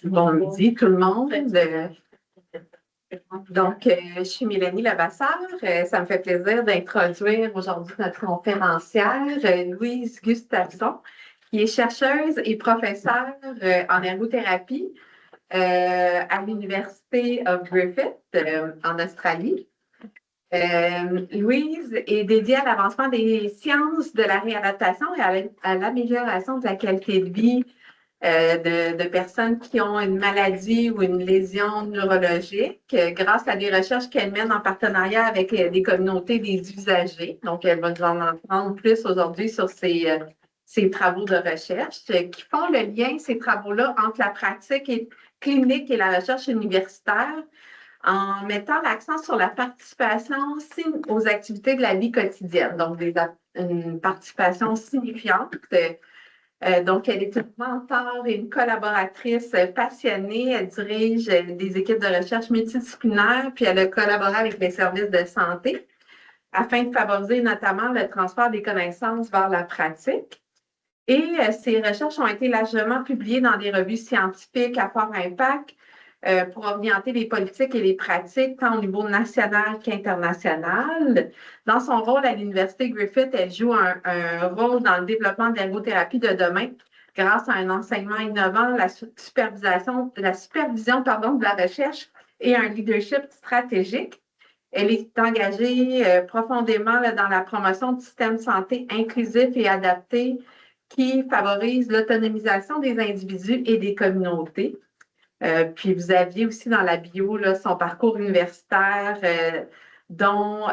Bon midi tout le monde. Donc, je suis Mélanie Levasseur. Ça me fait plaisir d'introduire aujourd'hui notre conférencière, Louise Gustafsson, qui est chercheuse et professeure en ergothérapie à l'Université of Griffith en Australie. Louise est dédiée à l'avancement des sciences de la réadaptation et à l'amélioration de la qualité de vie de personnes qui ont une maladie ou une lésion neurologique grâce à des recherches qu'elle mène en partenariat avec des communautés des usagers. Donc, elle va nous en apprendre plus aujourd'hui sur ces travaux de recherche qui font le lien, ces travaux-là, entre la pratique clinique et la recherche universitaire en mettant l'accent sur la participation aux activités de la vie quotidienne. Donc, une participation signifiante. Donc, elle est une mentor et une collaboratrice passionnée. Elle dirige des équipes de recherche multidisciplinaires, puis elle a collaboré avec les services de santé afin de favoriser notamment le transfert des connaissances vers la pratique. Et ces recherches ont été largement publiées dans des revues scientifiques à fort impact pour orienter les politiques et les pratiques tant au niveau national qu'international. Dans son rôle à l'Université Griffith, elle joue un rôle dans le développement de l'ergothérapie de demain grâce à un enseignement innovant, la supervision de la recherche et un leadership stratégique. Elle est engagée profondément dans la promotion du système de santé inclusif et adapté qui favorise l'autonomisation des individus et des communautés. Puis vous aviez aussi dans la bio là, son parcours universitaire, dont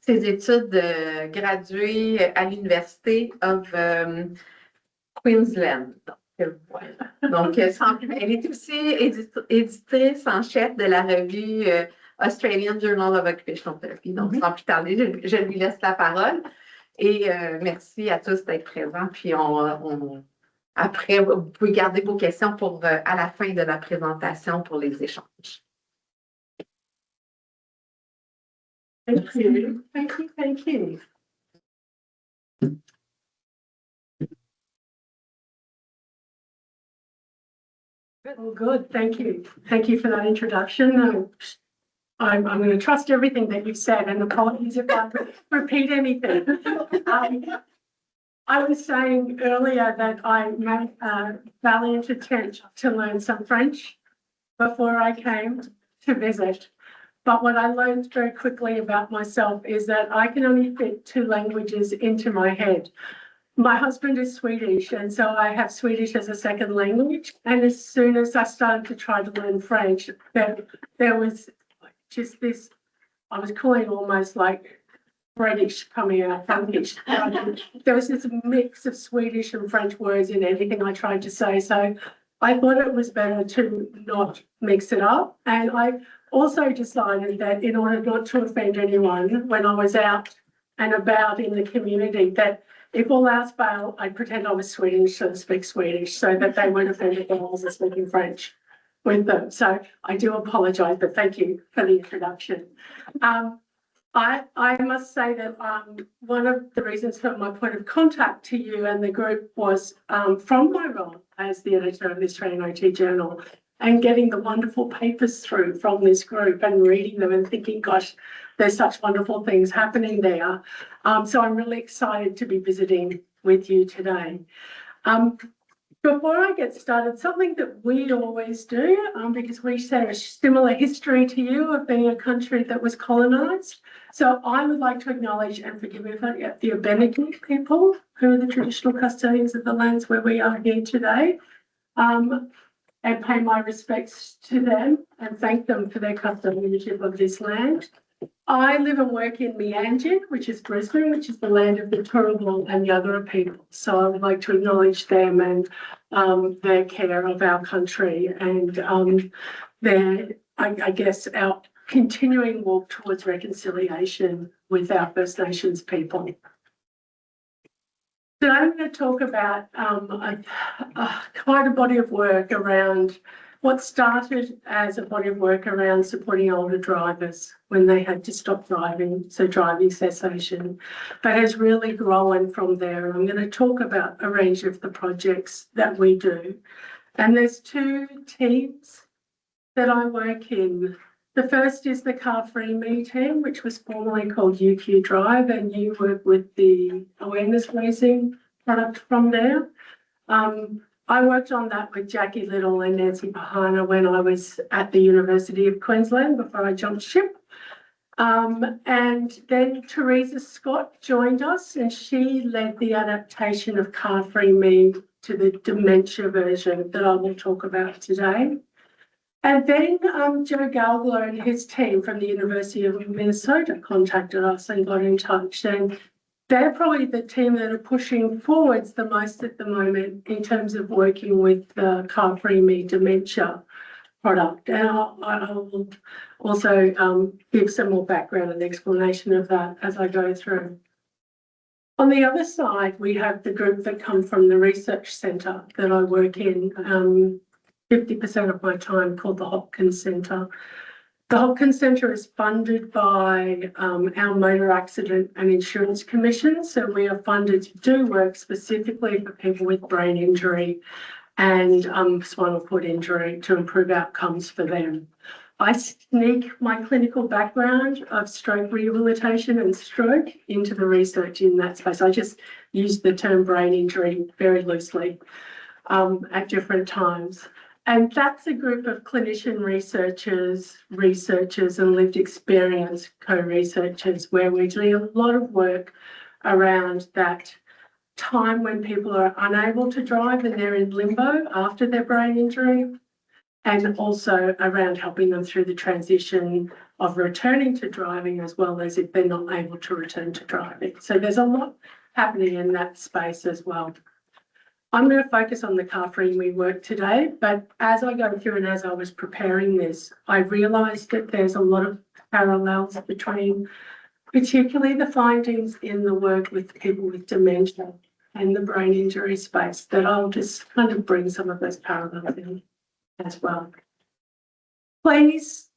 ses études graduées à l'Université of Queensland. Donc, elle est aussi éditrice en chef de la revue Australian Journal of Occupational Therapy. Donc, sans plus tarder, je lui laisse la parole. Et merci à tous d'être présents. Puis après, vous pouvez garder vos questions pour à la fin de la présentation pour les échanges. Thank you. Thank you. Thank you. Well, good. Thank you. Thank you for that introduction. I'm going to trust everything that you've said, and apologies if I repeat anything. I was saying earlier that I made a valiant attempt to learn some French before I came to visit. But what I learned very quickly about myself is that I can only fit 2 languages into my head. My husband is Swedish, and so I have Swedish as a second language. And as soon as I started to try to learn French, there was just this, I was calling almost like British coming out, Frankish. There was this mix of Swedish and French words in everything I tried to say. So I thought it was better to not mix it up. And I also decided that in order not to offend anyone when I was out and about in the community, that if all else failed, I'd pretend I was Swedish and speak Swedish so that they weren't offended that I wasn't speaking French with them. So I do apologise, but thank you for the introduction. I must say that one of the reasons for my point of contact to you and the group was from my role as the editor of the Australian OT Journal and getting the wonderful papers through from this group and reading them and thinking, gosh, there's such wonderful things happening there. So I'm really excited to be visiting with you today. Before I get started, something that we always do, because we share a similar history to you of being a country that was colonised. So I would like to acknowledge and forgive me if I get the Abenigan people, who are the traditional custodians of the lands where we are here today, and pay my respects to them and thank them for their custodianship of this land. I live and work in Meanjin, which is Brisbane, which is the land of the Turrbal and Yagara people. So I would like to acknowledge them and their care of our country and their, I guess, our continuing walk towards reconciliation with our First Nations people. Today I'm going to talk about quite a body of work around what started as a body of work around supporting older drivers when they had to stop driving, so driving cessation, but has really grown from there. I'm going to talk about a range of the projects that we do And there's two teams that I work in. The first is the Car-Free Me team, which was formerly called UQ Drive, and you work with the awareness raising product from there. I worked on that with Jackie Little and Nancy Pahana when I was at the University of Queensland before I jumped ship. And then Teresa Scott joined us, and she led the adaptation of Car-Free Me to the dementia version that I will talk about today. And then Joe Galgler and his team from the University of Minnesota contacted us and got in touch. And they're probably the team that are pushing forwards the most at the moment in terms of working with the Car-Free Me dementia product. And I will also give some more background and explanation of that as I go through. On the other side, we have the group that come from the research centre that I work in, 50% of my time, called the Hopkins Centre. The Hopkins Centre is funded by our Motor Accident and Insurance Commission. So we are funded to do work specifically for people with brain injury and spinal cord injury to improve outcomes for them. I sneak my clinical background of stroke rehabilitation and stroke into the research in that space. I just use the term brain injury very loosely at different times. And that's a group of clinician researchers and lived experience co-researchers where we're doing a lot of work around that time when people are unable to drive and they're in limbo after their brain injury, and also around helping them through the transition of returning to driving, as well as if they're not able to return to driving. So there's a lot happening in that space as well. I'm going to focus on the Car-Free Me work today, but as I go through and as I was preparing this, I realised that there's a lot of parallels between particularly the findings in the work with people with dementia and the brain injury space, that I'll just kind of bring some of those parallels in as well. Please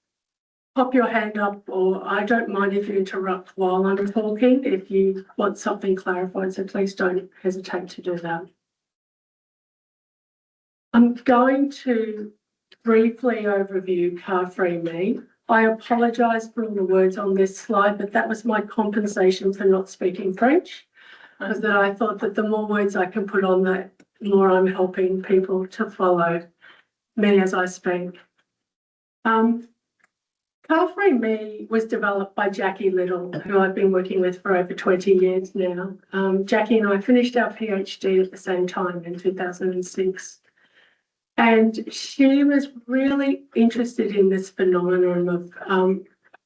pop your hand up, or I don't mind if you interrupt while I'm talking if you want something clarified, so please don't hesitate to do that. I'm going to briefly overview Car-Free Me. I apologise for all the words on this slide, but that was my compensation for not speaking French, because that I thought that the more words I can put on that, the more I'm helping people to follow me as I speak. Car-Free Me was developed by Jackie Little, who I've been working with for over 20 years now. Jackie and I finished our PhD at the same time in 2006. And she was really interested in this phenomenon of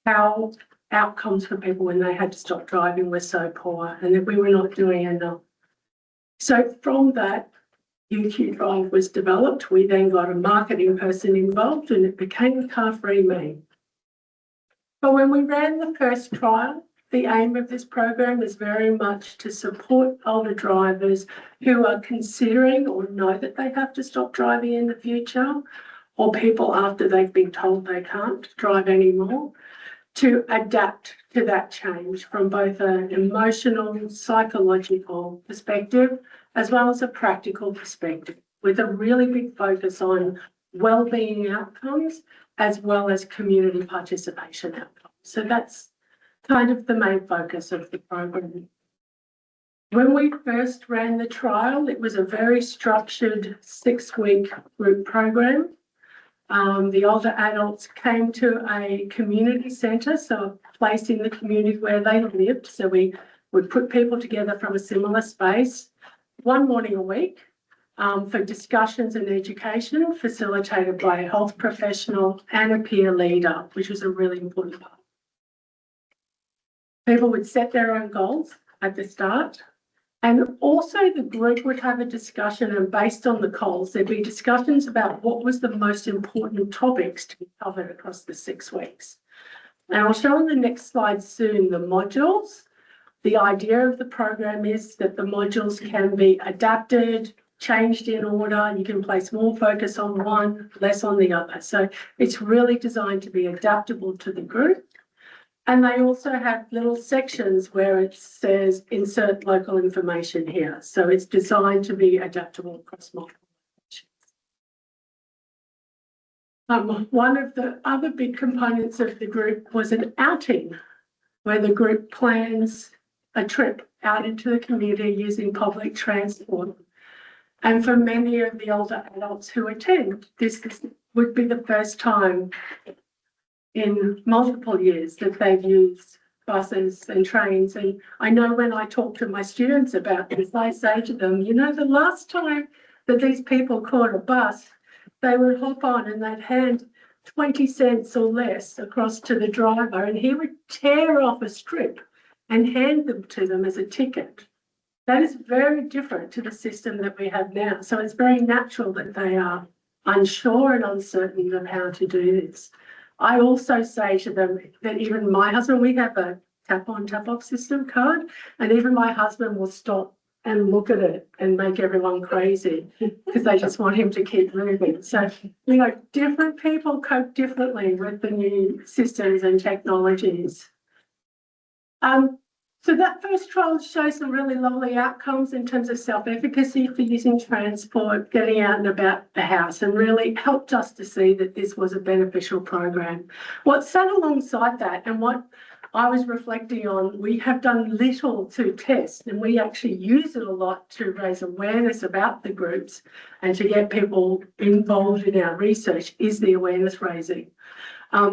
how outcomes for people when they had to stop driving were so poor and that we were not doing enough. So from that, UQ Drive was developed. We then got a marketing person involved and it became Car-Free Me. But when we ran the first trial, the aim of this program is very much to support older drivers who are considering or know that they have to stop driving in the future, or people after they've been told they can't drive anymore, to adapt to that change from both an emotional, psychological perspective, as well as a practical perspective, with a really big focus on wellbeing outcomes, as well as community participation outcomes. So that's kind of the main focus of the program. When we first ran the trial, it was a very structured 6-week group program. The older adults came to a community centre, so a place in the community where they lived. So we would put people together from a similar space, one morning a week, for discussions and education facilitated by a health professional and a peer leader, which was a really important part. People would set their own goals at the start, and also the group would have a discussion, and based on the goals, there'd be discussions about what was the most important topics to be covered across the 6 weeks. And I'll show on the next slide soon the modules. The idea of the program is that the modules can be adapted, changed in order. You can place more focus on one, less on the other. So it's really designed to be adaptable to the group. And they also have little sections where it says insert local information here. So it's designed to be adaptable across multiple locations. One of the other big components of the group was an outing, where the group plans a trip out into the community using public transport. And for many of the older adults who attend, this would be the first time in multiple years that they've used buses and trains. And I know when I talk to my students about this, I say to them, you know, the last time that these people caught a bus, they would hop on and they'd hand 20 cents or less across to the driver, and he would tear off a strip and hand them to them as a ticket. That is very different to the system that we have now. So it's very natural that they are unsure and uncertain of how to do this. I also say to them that even my husband, we have a tap on, tap off system card, and even my husband will stop and look at it and make everyone crazy because they just want him to keep moving. So, you know, different people cope differently with the new systems and technologies. So that first trial shows some really lovely outcomes in terms of self-efficacy for using transport, getting out and about the house, and really helped us to see that this was a beneficial program. What sat alongside that and what I was reflecting on, we have done little to test, and we actually use it a lot to raise awareness about the groups and to get people involved in our research, is the awareness raising.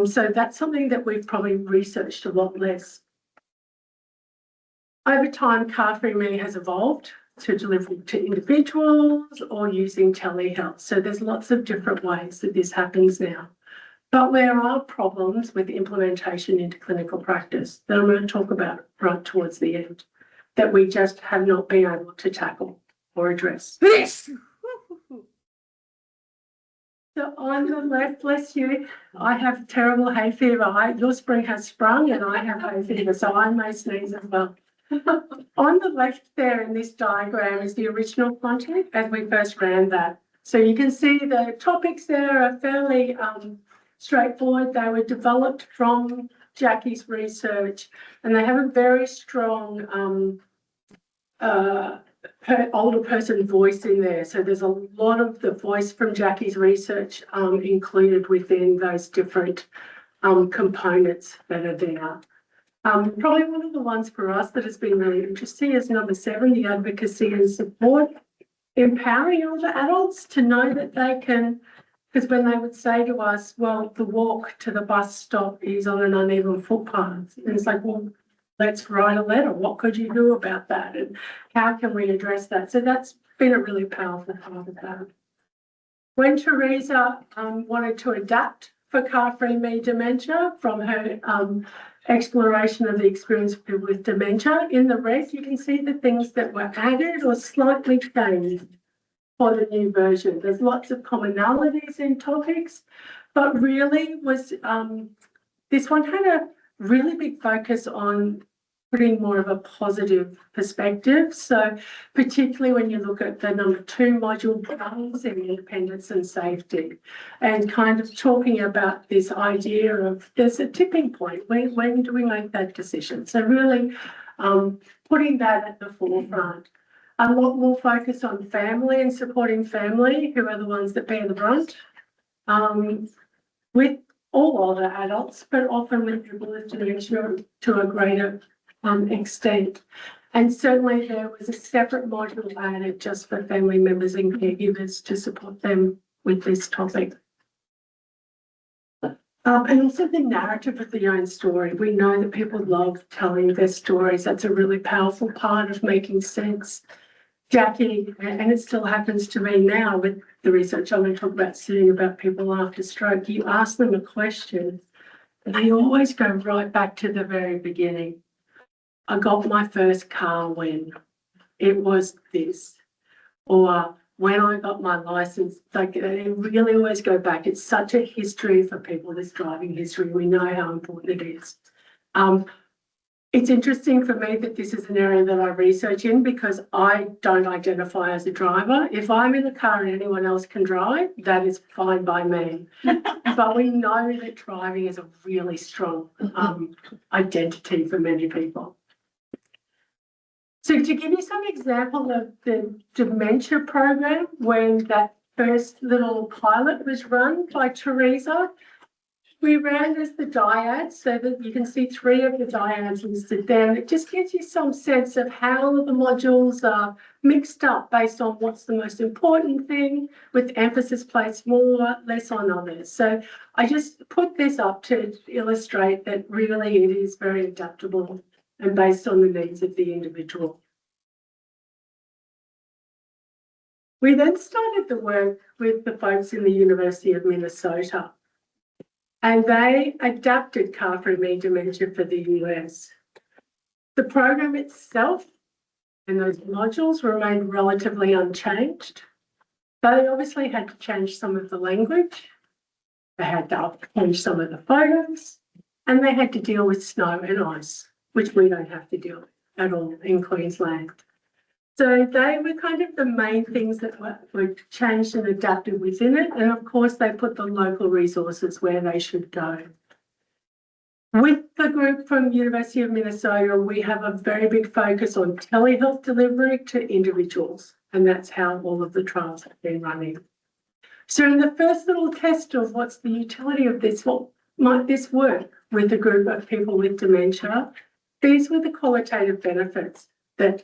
So that's something that we've probably researched a lot less. Over time, Car Free Me has evolved to deliver to individuals or using telehealth. So there's lots of different ways that this happens now. But there are problems with implementation into clinical practice that I'm going to talk about right towards the end that we just have not been able to tackle or address. Yes. So on the left, bless you, I have terrible hay fever. Your spring has sprung and I have hay fever, so I may sneeze as well. On the left there in this diagram is the original content as we first ran that. So you can see the topics there are fairly straightforward. They were developed from Jackie's research, and they have a very strong older person voice in there. So there's a lot of the voice from Jackie's research included within those different components that are there. Probably one of the ones for us that has been really interesting is number 7, the advocacy and support, empowering older adults to know that they can, because when they would say to us, well, the walk to the bus stop is on an uneven footpath, and it's like, well, let's write a letter. What could you do about that? And how can we address that? So that's been a really powerful part of that. When Teresa wanted to adapt for Car Free Me dementia from her exploration of the experience of people with dementia, in the red you can see the things that were added or slightly changed for the new version. There's lots of commonalities in topics, but really was this one had a really big focus on putting more of a positive perspective. So particularly when you look at the number 2 module, balancing independence and safety, and kind of talking about this idea of there's a tipping point. When do we make that decision? So really putting that at the forefront. A lot more focus on family and supporting family, who are the ones that bear the brunt, with all older adults, but often with people with dementia to a greater extent. And certainly there was a separate module added just for family members and caregivers to support them with this topic. And also the narrative of the own story. We know that people love telling their stories. That's a really powerful part of making sense. Jackie, and it still happens to me now with the research I'm going to talk about soon about people after stroke, you ask them a question and they always go right back to the very beginning. I got my first car when it was this, or when I got my license. Like, they really always go back. It's such a history for people, this driving history. We know how important it is. It's interesting for me that this is an area that I research in because I don't identify as a driver. If I'm in the car and anyone else can drive, that is fine by me. But we know that driving is a really strong identity for many people. So to give you some example of the dementia program, when that first little pilot was run by Teresa. We ran as the dyads so that you can see 3 of the dyads listed there. And it just gives you some sense of how the modules are mixed up based on what's the most important thing, with emphasis placed more, less on others. So I just put this up to illustrate that really it is very adaptable and based on the needs of the individual. We then started the work with the folks in the University of Minnesota. And they adapted Car-free dementia for the US. The program itself and those modules remained relatively unchanged, but they obviously had to change some of the language, they had to change some of the photos, and they had to deal with snow and ice, which we don't have to deal with at all in Queensland. So they were kind of the main things that were changed and adapted within it. And of course, they put the local resources where they should go. With the group from University of Minnesota, we have a very big focus on telehealth delivery to individuals. And that's how all of the trials have been running. So in the first little test of what's the utility of this, what might this work with a group of people with dementia, these were the qualitative benefits that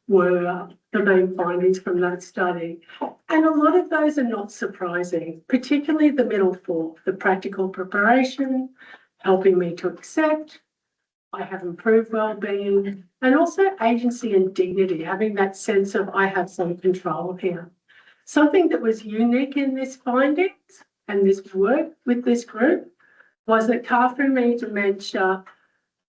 were the main findings from that study. And a lot of those are not surprising, particularly the middle 4, the practical preparation, helping me to accept, I have improved well-being, and also agency and dignity, having that sense of I have some control here. Something that was unique in this findings and this work with this group was that Car-free dementia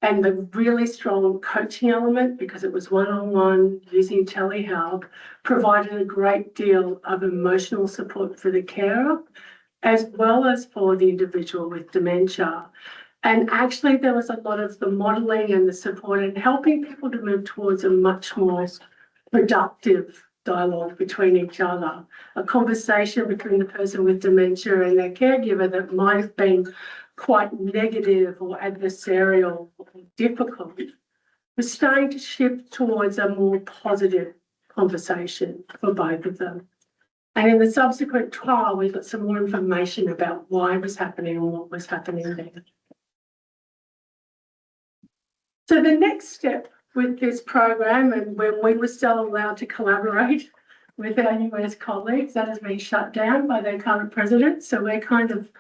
and the really strong coaching element, because it was one-on-one using telehealth, provided a great deal of emotional support for the carer, as well as for the individual with dementia. And actually, there was a lot of the modelling and the support and helping people to move towards a much more productive dialogue between each other, a conversation between the person with dementia and their caregiver that might have been quite negative or adversarial or difficult, was starting to shift towards a more positive conversation for both of them. And in the subsequent trial, we got some more information about why it was happening and what was happening there. So the next step with this program, and when we were still allowed to collaborate with our US colleagues, that has been shut down by their current president. So we're kind of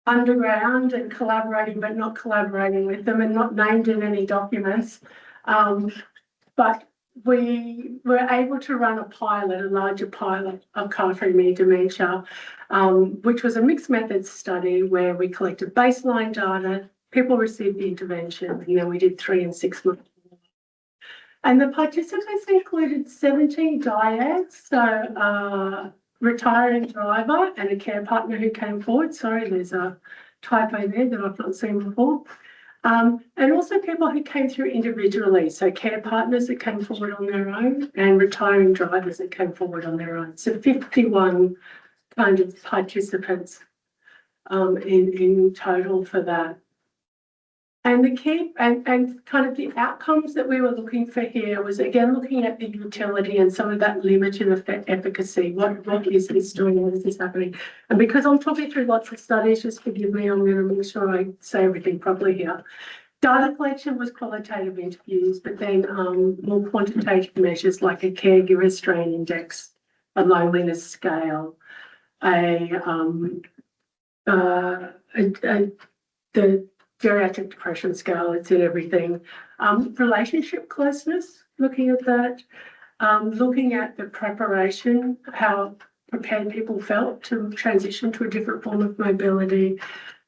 underground and collaborating, but not collaborating with them and not named in any documents. But we were able to run a larger pilot of Car-free dementia, which was a mixed methods study where we collected baseline data, people received the intervention, and then we did 3 and 6 months. And the participants included 17 dyads, so retiring driver and a care partner who came forward. Sorry, there's a typo there that I've not seen before. And also people who came through individually, so care partners that came forward on their own and retiring drivers that came forward on their own. So 51 kind of participants in total for that. And the key and kind of the outcomes that we were looking for here was, again, looking at the utility and some of that limited efficacy. What is this doing? What is this happening? And because I'm talking through lots of studies, just forgive me, I'm going to make sure I say everything properly here. Data collection was qualitative interviews, but then more quantitative measures like a caregiver strain index, a loneliness scale, the geriatric depression scale, it's in everything. Relationship closeness, looking at that, looking at the preparation, how prepared people felt to transition to a different form of mobility,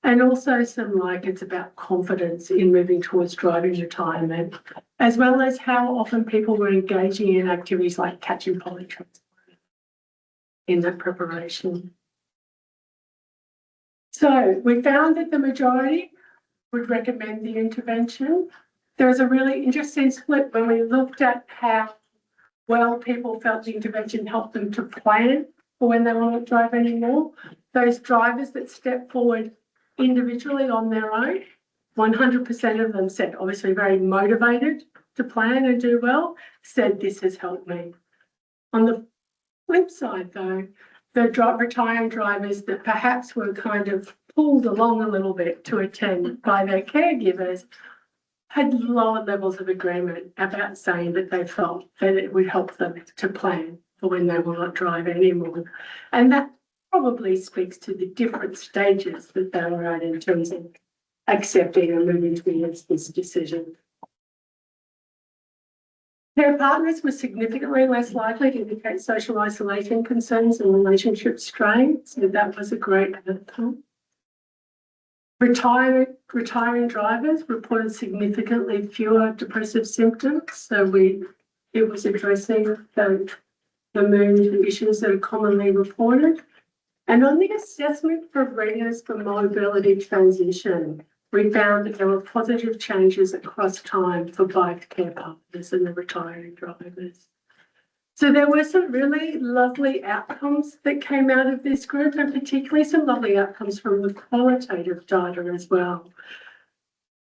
and also some it's about confidence in moving towards driving retirement, as well as how often people were engaging in activities like catching public transport in that preparation. So we found that the majority would recommend the intervention. There was a really interesting split when we looked at how well people felt the intervention helped them to plan for when they won't drive anymore. Those drivers that stepped forward individually on their own, 100% of them said, obviously very motivated to plan and do well, said this has helped me. On the Flip side though, the retiring drivers that perhaps were kind of pulled along a little bit to attend by their caregivers had lower levels of agreement about saying that they felt that it would help them to plan for when they will not drive anymore. And that probably speaks to the different stages that they were at in terms of accepting and moving towards this decision. Care partners were significantly less likely to indicate social isolation concerns and relationship strain, so that was a great outcome. Retiring drivers reported significantly fewer depressive symptoms, so it was addressing the mood issues that are commonly reported. And on the assessment for readiness for mobility transition, we found that there were positive changes across time for both care partners and the retiring drivers. So there were some really lovely outcomes that came out of this group, and particularly some lovely outcomes from the qualitative data as well.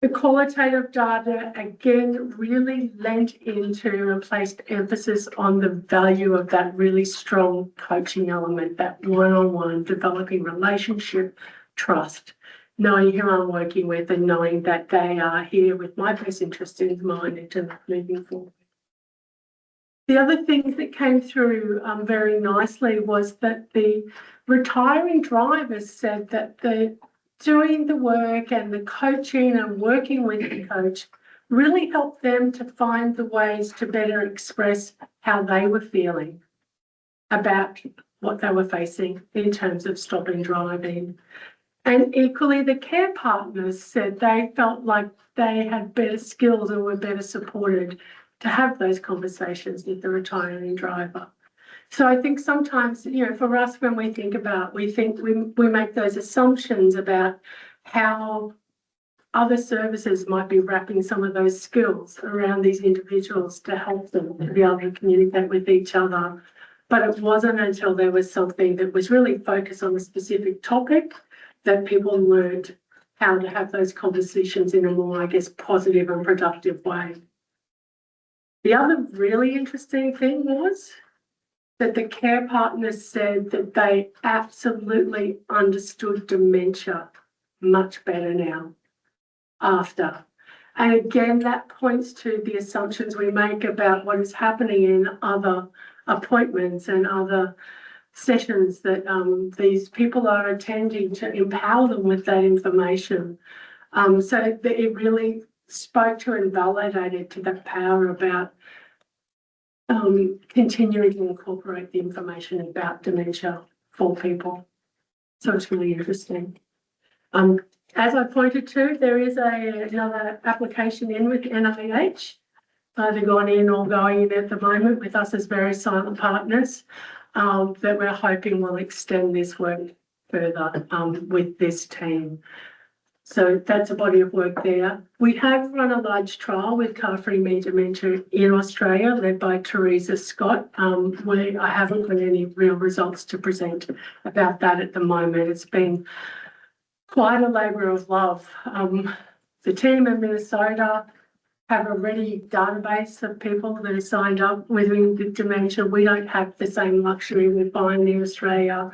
The qualitative data, again, really lent into and placed emphasis on the value of that really strong coaching element, that one-on-one developing relationship, trust, knowing who I'm working with and knowing that they are here with my best interest in mind into moving forward. The other thing that came through very nicely was that the retiring drivers said that doing the work and the coaching and working with the coach really helped them to find the ways to better express how they were feeling about what they were facing in terms of stopping driving. And equally, the care partners said they felt like they had better skills and were better supported to have those conversations with the retiring driver. So I think sometimes, you know, for us, when we think about, we make those assumptions about how other services might be wrapping some of those skills around these individuals to help them to be able to communicate with each other. But it wasn't until there was something that was really focused on a specific topic that people learned how to have those conversations in a more, I guess, positive and productive way. The other really interesting thing was that the care partners said that they absolutely understood dementia much better now after. And again, that points to the assumptions we make about what is happening in other appointments and other sessions that these people are attending to empower them with that information. So it really spoke to and validated to that power about continuing to incorporate the information about dementia for people. So it's really interesting. As I pointed to, there is another application in with NIH, either gone in or going in at the moment with us as very silent partners, that we're hoping will extend this work further with this team. So that's a body of work there. We have run a large trial with car-free me dementia in Australia, led by Teresa Scott. Where I haven't got any real results to present about that at the moment. It's been quite a labour of love. The team in Minnesota have a ready database of people that are signed up with dementia. We don't have the same luxury we find in Australia.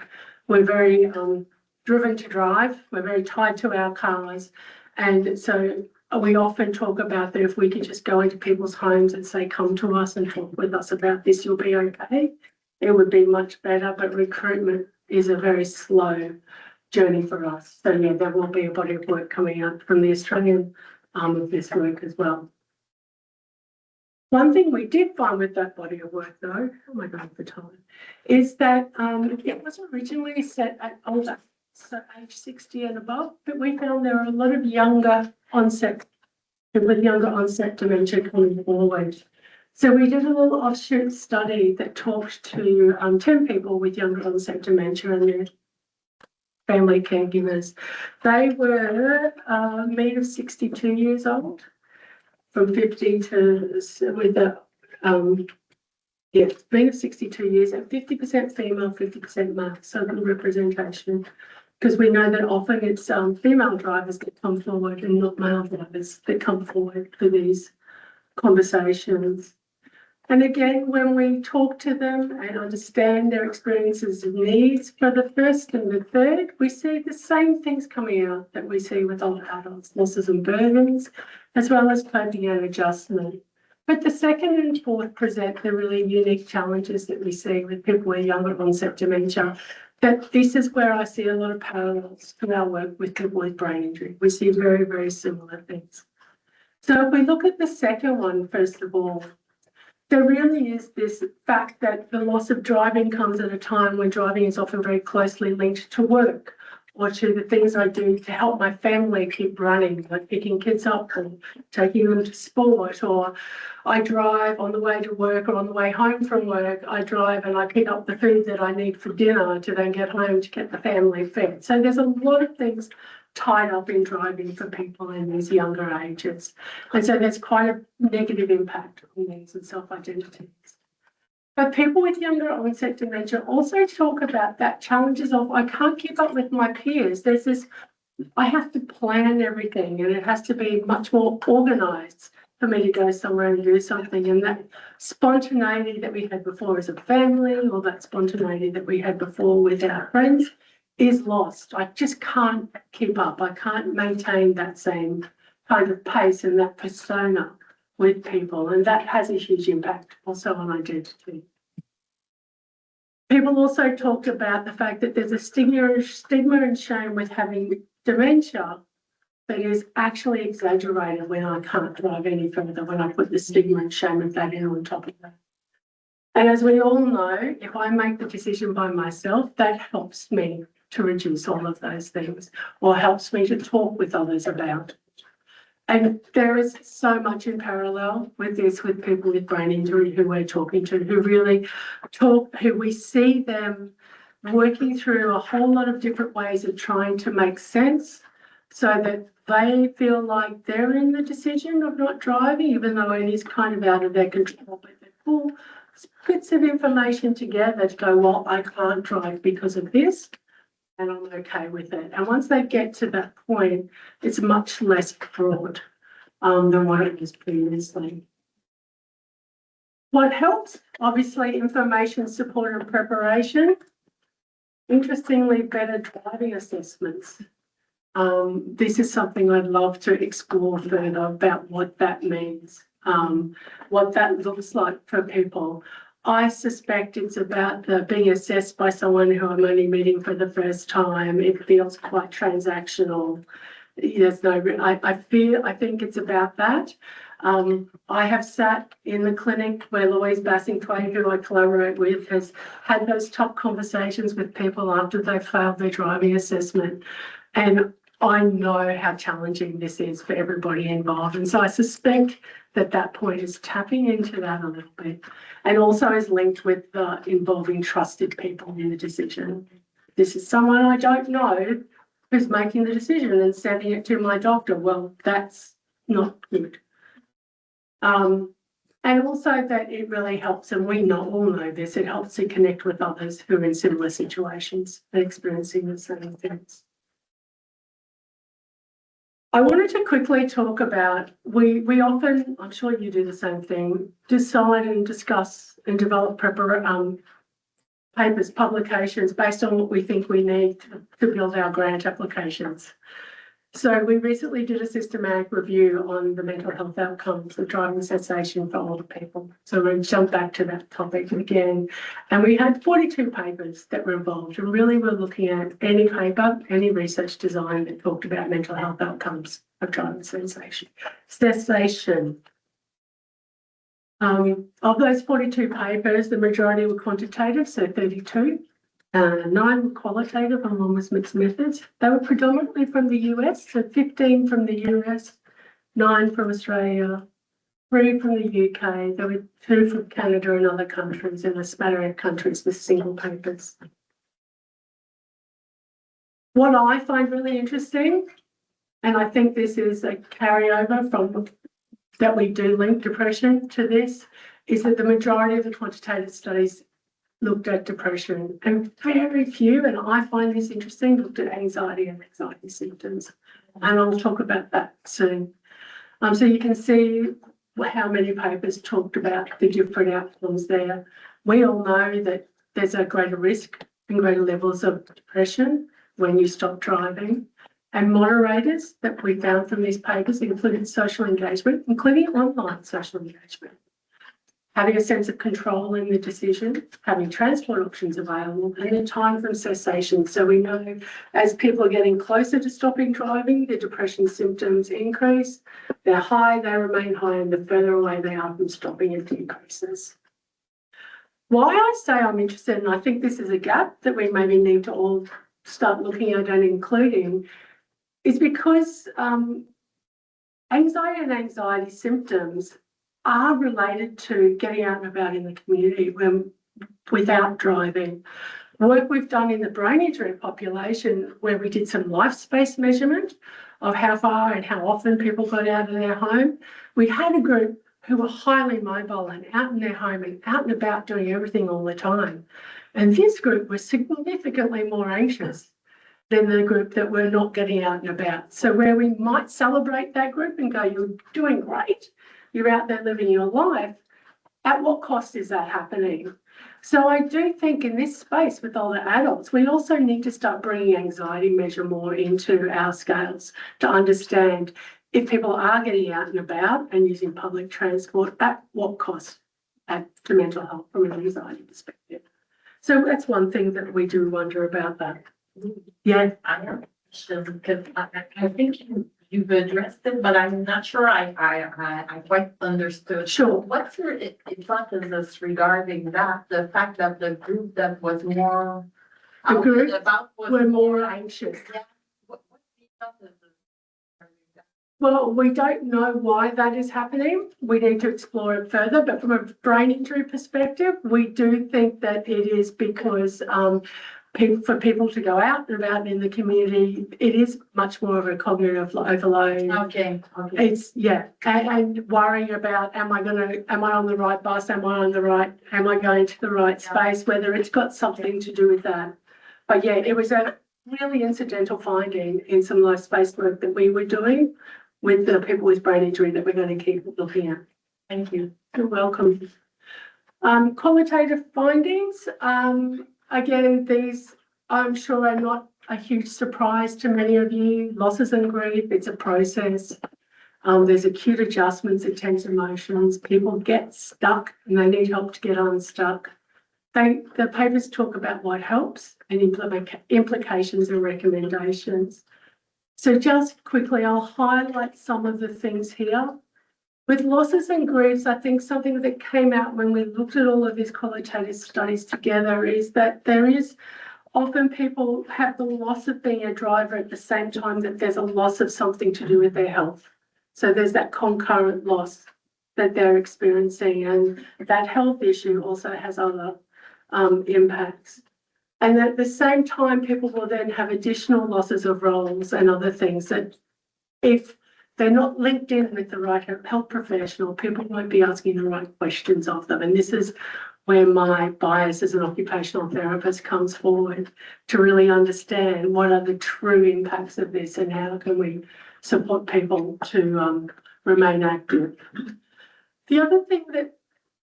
We're very driven to drive. We're very tied to our cars. And so we often talk about that if we could just go into people's homes and say, come to us and talk with us about this, you'll be okay. It would be much better, but recruitment is a very slow journey for us. So yeah, there will be a body of work coming out from the Australian arm of this work as well. One thing we did find with that body of work though, oh my God, for time, is that it was originally set at older, so age 60 and above, but we found there are a lot of younger onset dementia coming forward. So we did a little offshoot study that talked to 10 people with younger onset dementia and their family caregivers. They were mean of 62 years old, from 50 to with a mean of 62 years and 50% female, 50% male, so good representation. Because we know that often it's female drivers that come forward and not male drivers that come forward for these conversations. And again, when we talk to them and understand their experiences and needs for the first and the third, we see the same things coming out that we see with older adults, losses and burdens, as well as coping and adjustment. But the second and fourth present the really unique challenges that we see with people with younger onset dementia. That this is where I see a lot of parallels to our work with people with brain injury. We see very, very similar things. So if we look at the second one, first of all, there really is this fact that the loss of driving comes at a time when driving is often very closely linked to work or to the things I do to help my family keep running, like picking kids up and taking them to sport, or I drive on the way to work or on the way home from work. I drive and I pick up the food that I need for dinner to then get home to get the family fed. So there's a lot of things tied up in driving for people in these younger ages. And so there's quite a negative impact on these and self-identities. But people with younger onset dementia also talk about that challenges of, I can't keep up with my peers. There's this, I have to plan everything and it has to be much more organised for me to go somewhere and do something. And that spontaneity that we had before as a family, or that spontaneity that we had before with our friends, is lost. I just can't keep up. I can't maintain that same kind of pace and that persona with people, and that has a huge impact also on identity. People also talked about the fact that there's a stigma and shame with having dementia that is actually exaggerated when I can't drive any further, when I put the stigma and shame of that in on top of that. And as we all know, if I make the decision by myself, that helps me to reduce all of those things, or helps me to talk with others about it. And there is so much in parallel with this, with people with brain injury who we're talking to, who really talk, who we see them working through a whole lot of different ways of trying to make sense so that they feel like they're in the decision of not driving, even though it is kind of out of their control, but they pull bits of information together to go, well, I can't drive because of this, and I'm okay with it. And once they get to that point, it's much less broad than what it was previously. What helps? Obviously, information, support and preparation. Interestingly, better driving assessments. This is something I'd love to explore further about what that means, what that looks like for people. I suspect it's about being assessed by someone who I'm only meeting for the first time. It feels quite transactional. There's no, I think it's about that. I have sat in the clinic where Louise, who I collaborate with, has had those tough conversations with people after they've failed their driving assessment. And I know how challenging this is for everybody involved. And so I suspect that that point is tapping into that a little bit, and also is linked with involving trusted people in the decision. This is someone I don't know who's making the decision and sending it to my doctor. Well, that's not good. And also that it really helps, and we all know this, it helps to connect with others who are in similar situations and experiencing the same things. I wanted to quickly talk about, we often, I'm sure you do the same thing, decide and discuss and develop papers, publications based on what we think we need to build our grant applications. So we recently did a systematic review on the mental health outcomes of driving cessation for older people. So we'll jump back to that topic again. And we had 42 papers that were involved, and really we're looking at any paper, any research design that talked about mental health outcomes of driving cessation. Of those 42 papers, the majority were quantitative, so 32. 9 were qualitative and 1 was mixed methods. They were predominantly from the US, so 15 from the US, 9 from Australia, 3 from the UK. There were 2 from Canada and other countries, and a smattering of countries with single papers. What I find really interesting, and I think this is a carryover from that we do link depression to this, is that the majority of the quantitative studies looked at depression, and very few, and I find this interesting, looked at anxiety and anxiety symptoms. And I'll talk about that soon. So you can see how many papers talked about the different outcomes there. We all know that there's a greater risk and greater levels of depression when you stop driving. And moderators that we found from these papers included social engagement, including online social engagement, having a sense of control in the decision, having transport options available, and the time from cessation. So we know as people are getting closer to stopping driving, the depression symptoms increase. They're high, they remain high, and the further away they are from stopping, it decreases. Why I say I'm interested, and I think this is a gap that we maybe need to all start looking at and including, is because anxiety and anxiety symptoms are related to getting out and about in the community without driving. Work we've done in the brain injury population, where we did some life space measurement of how far and how often people got out of their home. We had a group who were highly mobile and out in their home and out and about doing everything all the time. And this group was significantly more anxious than the group that were not getting out and about. So where we might celebrate that group and go, you're doing great, you're out there living your life, at what cost is that happening? So I do think in this space with older adults, we also need to start bringing anxiety measure more into our scales to understand if people are getting out and about and using public transport, at what cost to mental health from an anxiety perspective. So that's one thing that we do wonder about that. Yeah. I have a question because I think you've addressed it, but I'm not sure I quite understood. Sure. What's your hypothesis regarding that? The fact that the group that was more The out group and about was We're more anxious. Yeah. What's the hypothesis? Well, we don't know why that is happening. We need to explore it further. But from a brain injury perspective, we do think that it is because for people to go out and about in the community, it is much more of a cognitive overload. Okay. It's and worrying about am I on the right bus? Am I going to the right space? Whether it's got something to do with that. But yeah, it was a really incidental finding in some life space work that we were doing with the people with brain injury that we're going to keep looking at. Thank you. You're welcome. Qualitative findings. Again, these I'm sure are not a huge surprise to many of you. Losses and grief, it's a process. There's acute adjustments, intense emotions. People get stuck and they need help to get unstuck. The papers talk about what helps and implications and recommendations. So just quickly, I'll highlight some of the things here. With losses and griefs, I think something that came out when we looked at all of these qualitative studies together is that there is often people have the loss of being a driver at the same time that there's a loss of something to do with their health. So there's that concurrent loss that they're experiencing, and that health issue also has other impacts. And at the same time, people will then have additional losses of roles and other things that if they're not linked in with the right health professional, people won't be asking the right questions of them. And this is where my bias as an occupational therapist comes forward to really understand what are the true impacts of this and how can we support people to remain active. The other thing that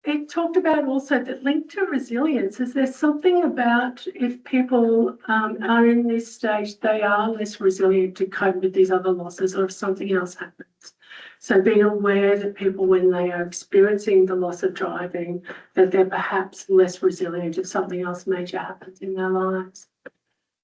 it talked about also that linked to resilience is there's something about if people are in this stage, they are less resilient to cope with these other losses or if something else happens. So being aware that people, when they are experiencing the loss of driving, that they're perhaps less resilient if something else major happens in their lives.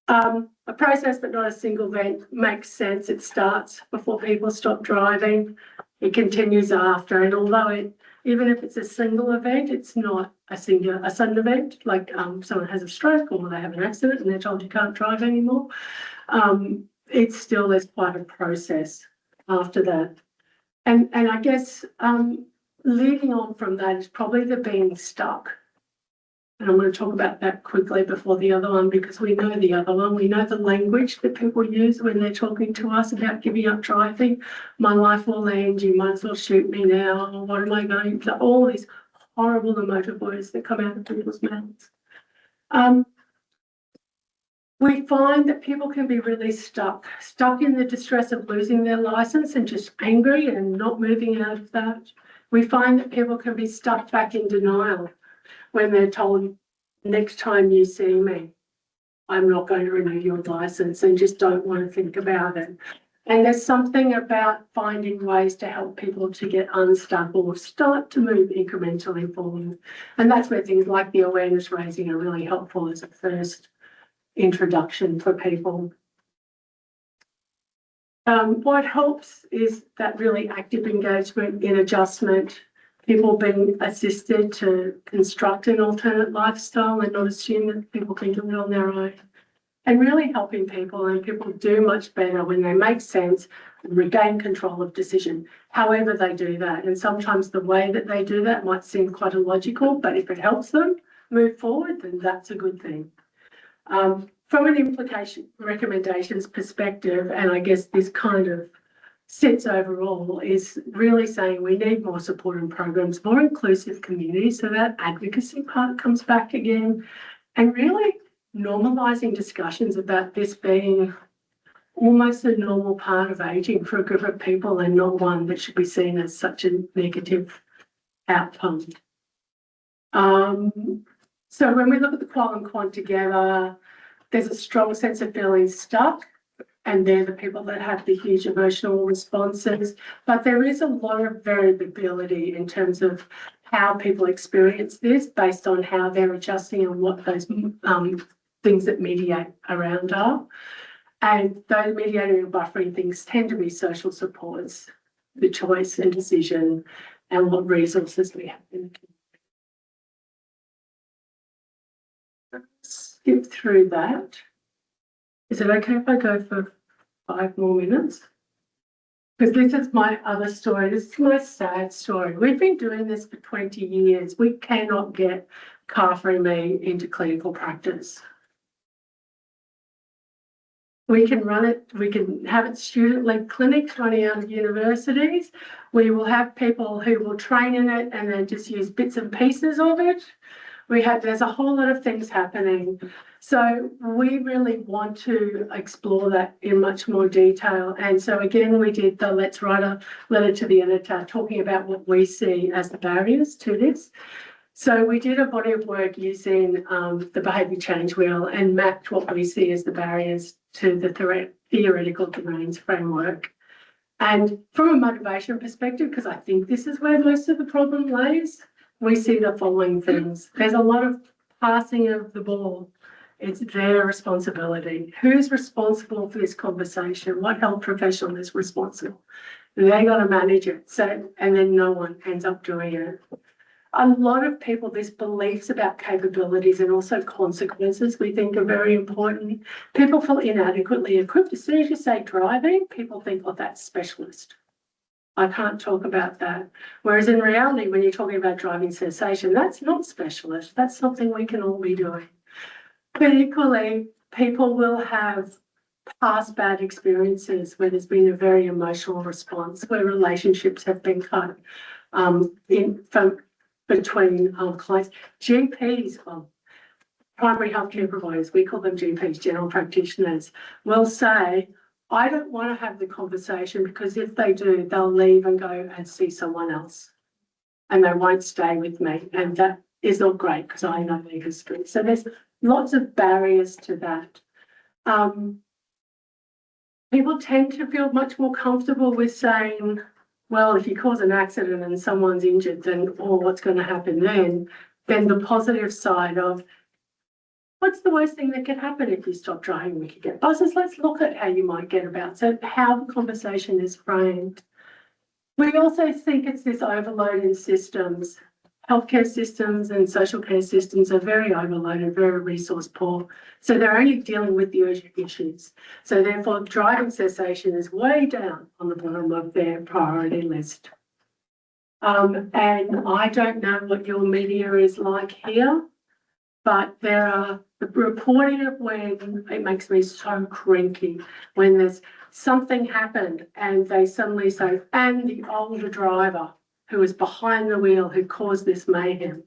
A process but not a single event makes sense. It starts before people stop driving. It continues after, and although even if it's a single event, it's not a sudden event, like someone has a stroke or they have an accident and they're told you can't drive anymore. It still is quite a process after that. And I guess leading on from that is probably the being stuck. And I'm going to talk about that quickly before the other one, because we know the other one. We know the language that people use when they're talking to us about giving up driving. My life will end, you might as well shoot me now, or what am I going to? All these horrible emotive words that come out of people's mouths. We find that people can be really stuck in the distress of losing their license and just angry and not moving out of that. We find that people can be stuck back in denial when they're told, next time you see me, I'm not going to renew your license, and just don't want to think about it. And there's something about finding ways to help people to get unstuck or start to move incrementally forward. And that's where things like the awareness raising are really helpful as a first introduction for people. What helps is that really active engagement in adjustment, people being assisted to construct an alternate lifestyle and not assume that people can do it on their own, and really helping people, and people do much better when they make sense and regain control of decision, however they do that. And sometimes the way that they do that might seem quite illogical, but if it helps them move forward, then that's a good thing. From an implication recommendations perspective, and I guess this kind of sits overall, is really saying we need more support and programs, more inclusive communities, so that advocacy part comes back again, and really normalising discussions about this being almost a normal part of ageing for a group of people, and not one that should be seen as such a negative outcome. So when we look at the qual and quant together, there's a strong sense of feeling stuck, and they're the people that have the huge emotional responses. But there is a lot of variability in terms of how people experience this based on how they're adjusting and what those things that mediate around are. And those mediating and buffering things tend to be social supports, the choice and decision, and what resources we have in the community. Skip through that. Is it okay if I go for 5 more minutes? Because this is my other story. This is my sad story. We've been doing this for 20 years. We cannot get car-free me into clinical practice. We can run it, we can have it student-led clinics running out of universities. We will have people who will train in it and then just use bits and pieces of it. There's a whole lot of things happening. So we really want to explore that in much more detail. And so again, we did the Let's Write a Letter to the Editor talking about what we see as the barriers to this. So we did a body of work using the behaviour change wheel and mapped what we see as the barriers to the theoretical domains framework. And from a motivation perspective, because I think this is where most of the problem lays, we see the following things. There's a lot of passing of the ball. It's their responsibility. Who's responsible for this conversation? What health professional is responsible? They got to manage it. So, and then no one ends up doing it. A lot of people, these beliefs about capabilities and also consequences we think are very important. People feel inadequately equipped. As soon as you say driving, people think, oh, that's specialist. I can't talk about that. Whereas in reality, when you're talking about driving cessation, that's not specialist. That's something we can all be doing. But equally, people will have past bad experiences where there's been a very emotional response, where relationships have been cut between clients. GPs, primary healthcare providers, we call them GPs, general practitioners, will say, I don't want to have the conversation because if they do, they'll leave and go and see someone else and they won't stay with me. And that is not great because I know their history. So there's lots of barriers to that. People tend to feel much more comfortable with saying, well, if you cause an accident and someone's injured, then what's going to happen then the positive side of what's the worst thing that could happen if you stop driving? We could get buses. Let's look at how you might get about. So how the conversation is framed. We also think it's this overload in systems. Healthcare systems and social care systems are very overloaded, very resource poor. So they're only dealing with the urgent issues. So therefore, driving cessation is way down on the bottom of their priority list. And I don't know what your media is like here, but there are the reporting of when it makes me so cranky when there's something happened and they suddenly say, and the older driver who was behind the wheel who caused this mayhem.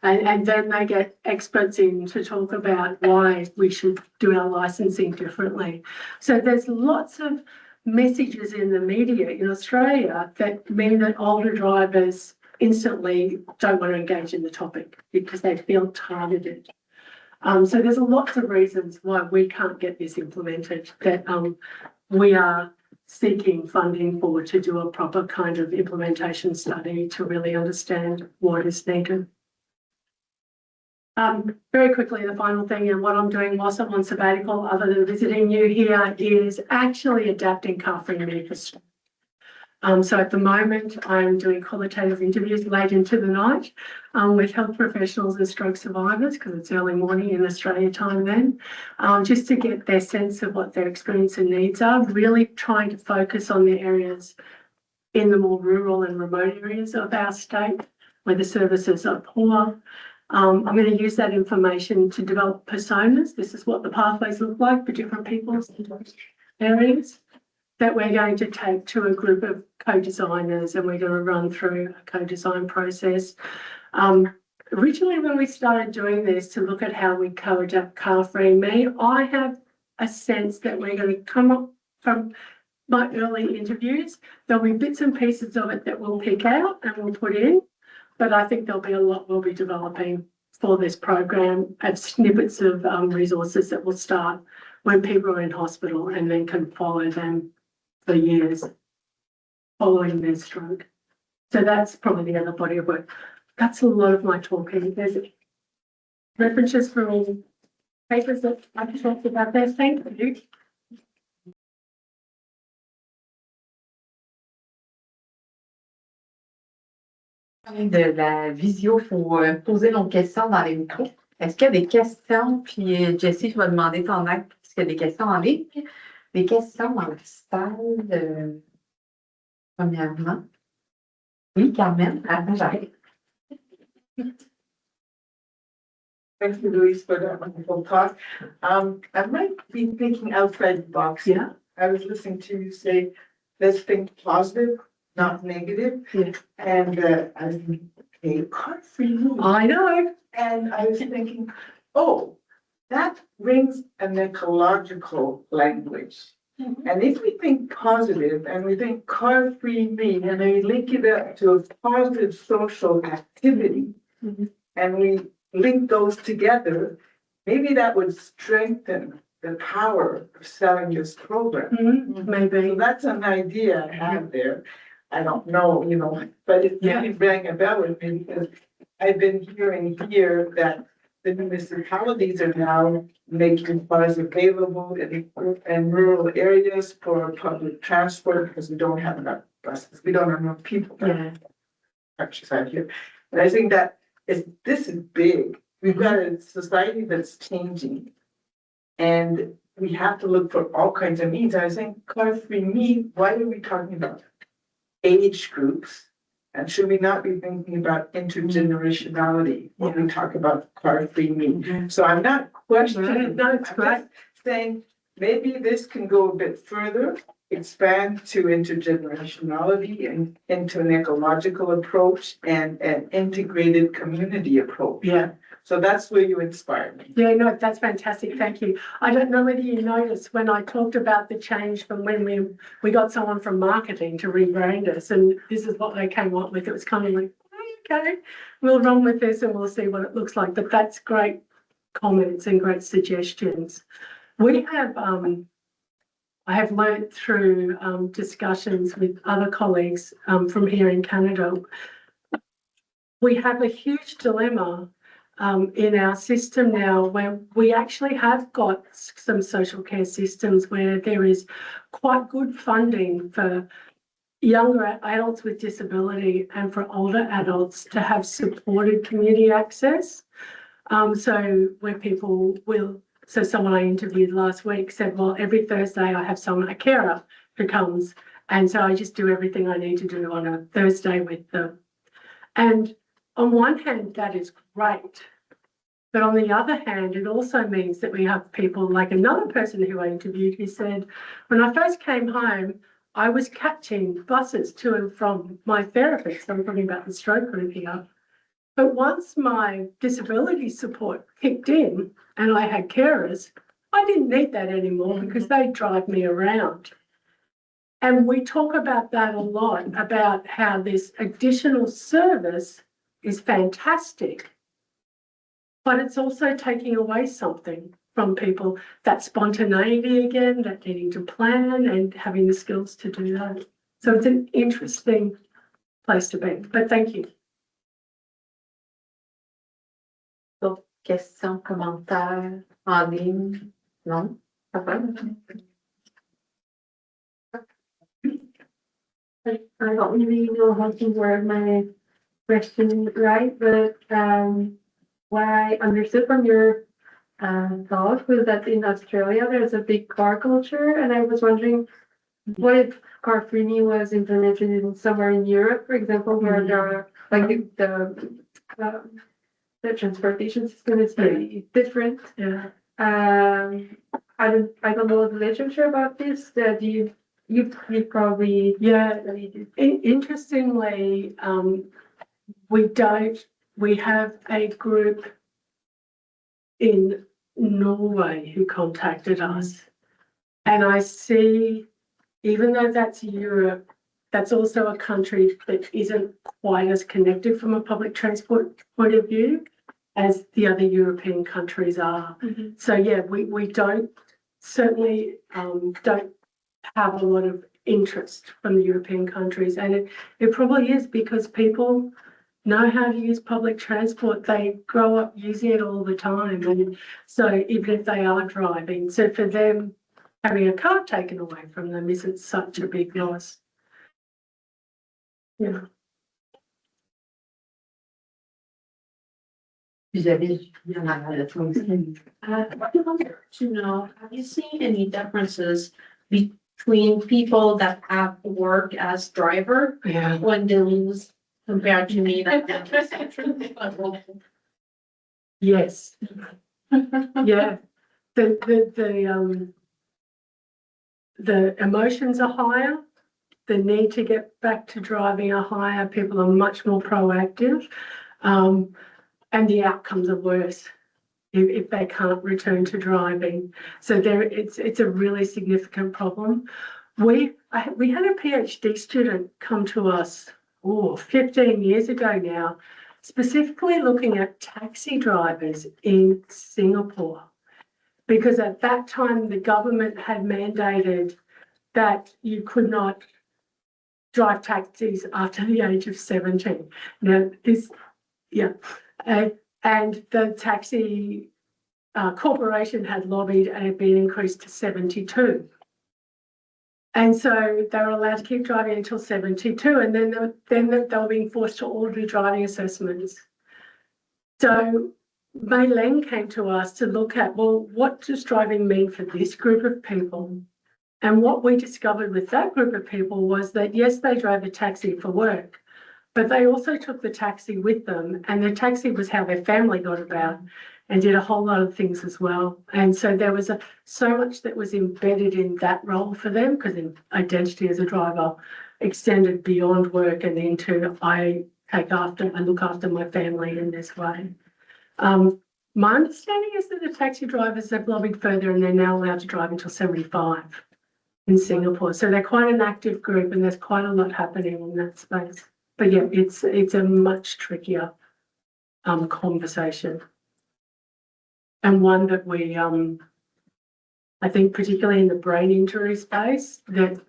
And then they get experts in to talk about why we should do our licensing differently. So there's lots of messages in the media in Australia that mean that older drivers instantly don't want to engage in the topic because they feel targeted. So there's lots of reasons why we can't get this implemented that we are seeking funding for to do a proper kind of implementation study to really understand what is needed. Very quickly, the final thing and what I'm doing whilst I'm on sabbatical, other than visiting you here, is actually adapting car-free manifesto. So at the moment, I'm doing qualitative interviews late into the night with health professionals and stroke survivors, because it's early morning in Australia time then, just to get their sense of what their experience and needs are, really trying to focus on the areas in the more rural and remote areas of our state where the services are poor. I'm going to use that information to develop personas. This is what the pathways look like for different people's areas that we're going to take to a group of co-designers, and we're going to run through a co-design process. Originally, when we started doing this to look at how we co-adapt car-free me, I have a sense that we're going to come up from my early interviews. There'll be bits and pieces of it that we'll pick out and we'll put in, but I think there'll be a lot we'll be developing for this program of snippets of resources that will start when people are in hospital and then can follow them for years following their stroke. So that's probably the other body of work. That's a lot of my talking. There's references for all papers that I've talked about there. Thank you. De la visio, il faut poser nos questions dans les micros. Est-ce qu'il y a des questions? Puis Jessie, je vais demander ton aide parce qu'il y a des questions en ligne. Des questions dans la salle, premièrement. Oui, Carmen, avant j'arrive. Thank you, Louise, for that wonderful talk. I might be thinking outside the box. Yeah. I was listening to you say, let's think positive, not negative. Yeah. And I was thinking, okay, car-free move. I know. And I was thinking, oh, that brings an ecological language. Mhm. And if we think positive and we think car-free me and we link it up to a positive social activity, Mhm. and we link those together, maybe that would strengthen the power of selling this program. Mhm. Maybe. So that's an idea I have there. I don't know, but it Yeah. really rang a bell with me because I've been hearing here that the municipalities are now making cars available in rural areas for public transport because we don't have enough buses. We don't have enough people. Yeah. Countryside here. And I think that this is big. We've got a society that's changing. And we have to look for all kinds of needs. I was saying, car-free me, why are we talking about age groups? And should we not be thinking about intergenerationality when we talk about car-free me? So I'm not questioning. No, it's I'm great. just saying, maybe this can go a bit further, expand to intergenerationality and into an ecological approach and an integrated community approach. Yeah. So that's where you inspired me. Yeah, no, that's fantastic. Thank you. I don't know whether you noticed when I talked about the change from when we got someone from marketing to rebrand us, and this is what they came up with. It was kind of like, okay, we'll run with this and we'll see what it looks like. But that's great comments and great suggestions. We have, I have learnt through discussions with other colleagues from here in Canada, we have a huge dilemma in our system now where we actually have got some social care systems where there is quite good funding for younger adults with disability and for older adults to have supported community access. So where people will, so someone I interviewed last week said, well, every Thursday I have someone, a carer who comes. And so I just do everything I need to do on a Thursday with them. And on one hand, that is great. But on the other hand, it also means that we have people like another person who I interviewed who said, when I first came home, I was catching buses to and from my therapist. I'm talking about the stroke group here. But once my disability support kicked in and I had carers, I didn't need that anymore because they drive me around. And we talk about that a lot, about how this additional service is fantastic, but it's also taking away something from people, that spontaneity again, that needing to plan and having the skills to do that. So it's an interesting place to be, but thank you. D'autres questions, commentaires en ligne? Non? Ça va? I don't really know how to word my question right, but what I understood from your talk was that in Australia there's a big car culture, and I was wondering what if car-free was implemented in somewhere in Europe, for example, where there are like the transportation system is very different. Yeah. I don't know the literature about this. Do you probably Interestingly, we have a group in Norway who contacted us. And I see, even though that's Europe, that's also a country that isn't quite as connected from a public transport point of view as the other European countries are. Mm-hmm. So yeah, we don't certainly don't have a lot of interest from the European countries, and it probably is because people know how to use public transport. They grow up using it all the time, and so even if they are driving, so for them having a car taken away from them isn't such a big loss. Yeah. I wanted to know, have you seen any differences between people that have worked as driver Yeah. when they lose compared to me? Yes. Yeah. The emotions are higher. The need to get back to driving are higher. People are much more proactive, and the outcomes are worse if they can't return to driving. So it's a really significant problem. We had a PhD student come to us 15 years ago now, specifically looking at taxi drivers in Singapore, because at that time the government had mandated that you could not drive taxis after the age of 17. Now and the taxi corporation had lobbied and it had been increased to 72. And so they were allowed to keep driving until 72, and then they were being forced to all do driving assessments. So Mei Leng came to us to look at, well, what does driving mean for this group of people? And what we discovered with that group of people was that, yes, they drove a taxi for work, but they also took the taxi with them, and the taxi was how their family got about and did a whole lot of things as well. And so there was so much that was embedded in that role for them, because identity as a driver extended beyond work and into I look after my family in this way. My understanding is that the taxi drivers have lobbied further and they're now allowed to drive until 75 in Singapore. So they're quite an active group, and there's quite a lot happening in that space. But yeah, it's a much trickier conversation, and one that we I think particularly in the brain injury space, that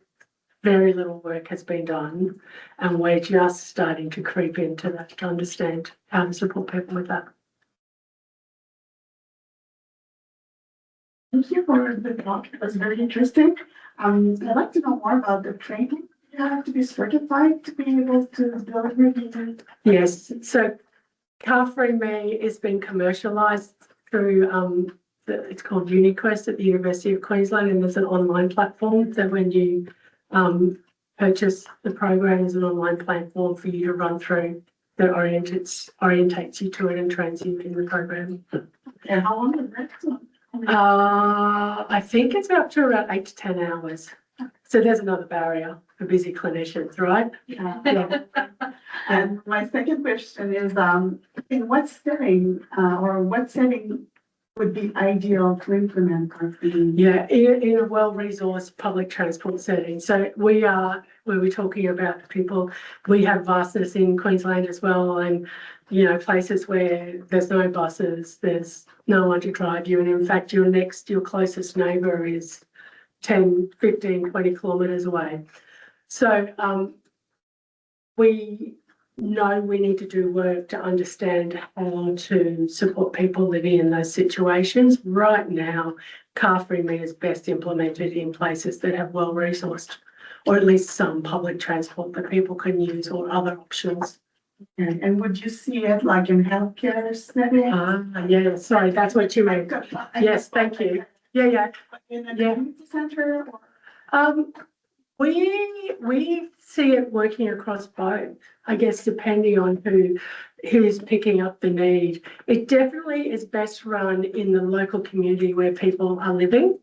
very little work has been done, and we're just starting to creep into that to understand how to support people with that. Thank you for the talk. It was very interesting. I'd like to know more about the training. You have to be certified to be able to deliver the. Yes, so Car-Free Me has been commercialised through it's called UniQuest at the University of Queensland, and there's an online platform that when you purchase the program, there's an online platform for you to run through that orientates you to it and trains you in the program. And how long is that? I think it's up to around 8 to 10 hours. So there's another barrier for busy clinicians, right? Yeah. Yeah. And my second question is, in what setting, or what setting would be ideal to implement carpooling? Yeah, in a well-resourced public transport setting. So where we're talking about people, we have vastness in Queensland as well, and, you know, places where there's no buses, there's no one to drive you, and in fact, your closest neighbour is 10, 15, 20 kilometres away. So we know we need to do work to understand how to support people living in those situations. Right now, car-free meters is best implemented in places that have well-resourced, or at least some public transport that people can use, or other options. And would you see it like in healthcare setting? Yeah, sorry, that's what you mean. Yes, thank you. Yeah. In a community center or? We see it working across both, I guess, depending on who's picking up the need. It definitely is best run in the local community where people are living.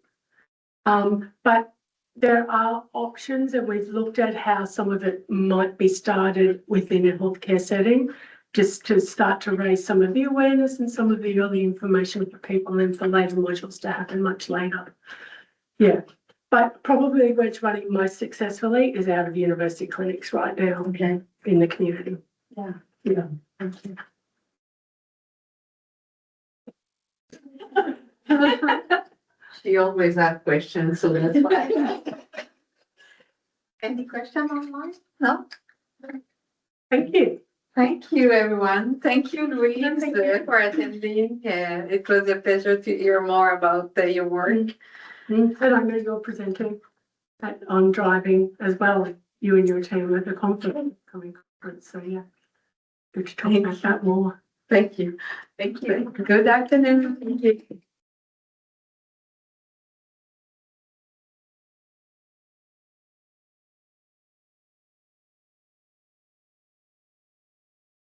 But there are options, and we've looked at how some of it might be started within a healthcare setting, just to start to raise some of the awareness and some of the early information for people, and for later modules to happen much later. Yeah. But probably where it's running most successfully is out of university clinics right now. Okay. In the community. Yeah. Thank you. She always asks questions, so that's why. Any question online? No? Thank you. Thank you, everyone. Thank you, Louise, Thank you. for attending. It was a pleasure to hear more about your work. And I know you're presenting on driving as well, you and your team at the conference, coming conference. So yeah, good to talk about that more. Thank you. Thank you. Good afternoon. Thank you.